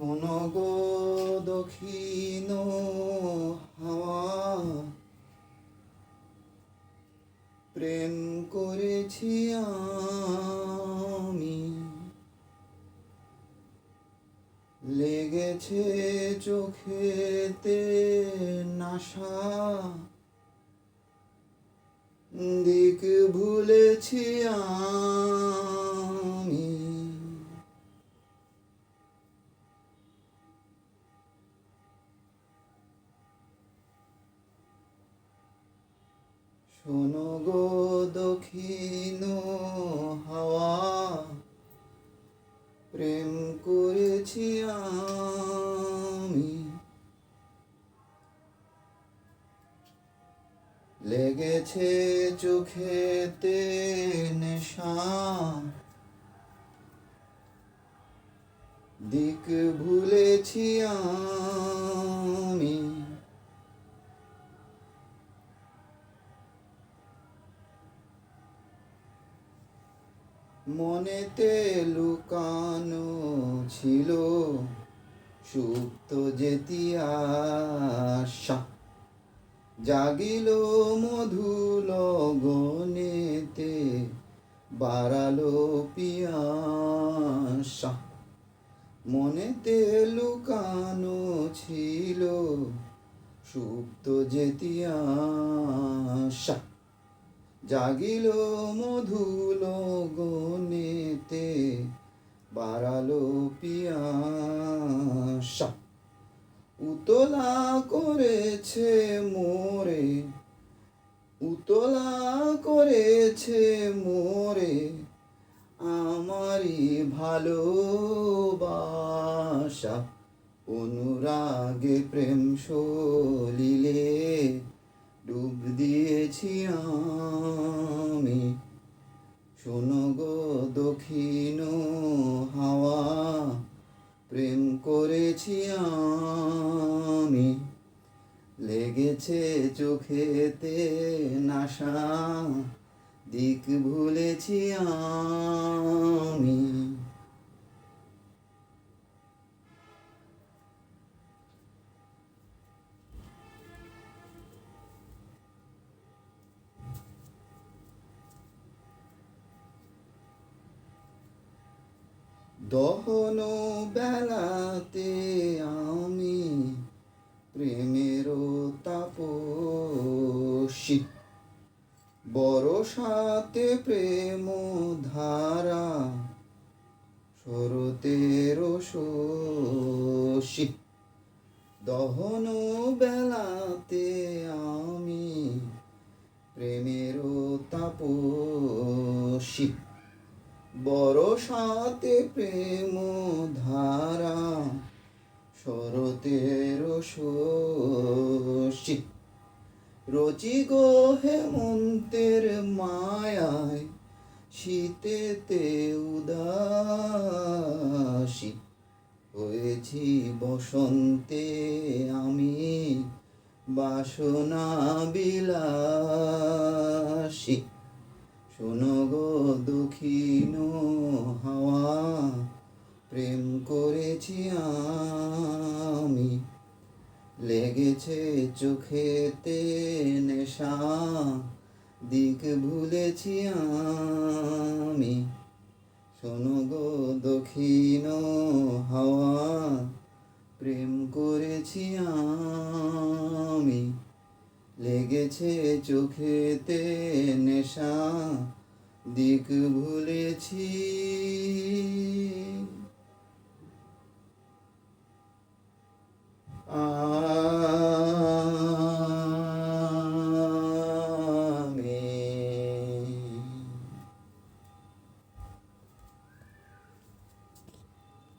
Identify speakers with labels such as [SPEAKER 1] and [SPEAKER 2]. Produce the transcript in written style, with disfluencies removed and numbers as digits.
[SPEAKER 1] শোনো গো দক্ষিণ হাওয়া, প্রেম করেছি আমি, লেগেছে চোখেতে নাশা, দিক ভুলেছি আমি। শোনো গো দক্ষিণ হাওয়া, প্রেম করেছি আমি, লেগেছে চোখেতে নেশা, দিক ভুলেছি আমি। মনেতে লুকানো ছিল সুপ্ত যেতি আশা, জাগিল মধু লগনেতে, বাড়ালো পিয়াসা। মনেতে লুকানো ছিল সুপ্ত যেতি আশা, জাগিল মধু লগনেতে, বাড়ালো পিয়াসা। উতলা করেছে মোরে, উতলা করেছে মোরে, আমারই ভালোবাসা। অনুরাগে প্রেম সলিলে ডুব দিয়েছি আমি। শোনো গো দক্ষিণ হাওয়া, প্রেম করেছি আমি, লেগেছে চোখেতে নাশা, দিক ভুলেছি আমি। দহন বেলাতে আমি প্রেমেরও তাপসী, বরসাতে প্রেম ধারা, শরতের শশী। দহন বেলাতে আমি প্রেমেরও তাপসী, বরসাতে প্রেম ধারা, শরতের শশী। রচি গো হেমন্তের মায়ায়, শীতেতে উদাসী, হয়েছি বসন্তে আমি বাসনা বিলাসী। শোনো গো দক্ষিণ হাওয়া, প্রেম করেছি আমি, লেগেছে চোখেতে নেশা, দিক ভুলেছি আমি। শোনো গো দক্ষিণ হাওয়া, প্রেম করেছি আমি, লেগেছে চোখেতে নেশা, দিক ভুলেছি।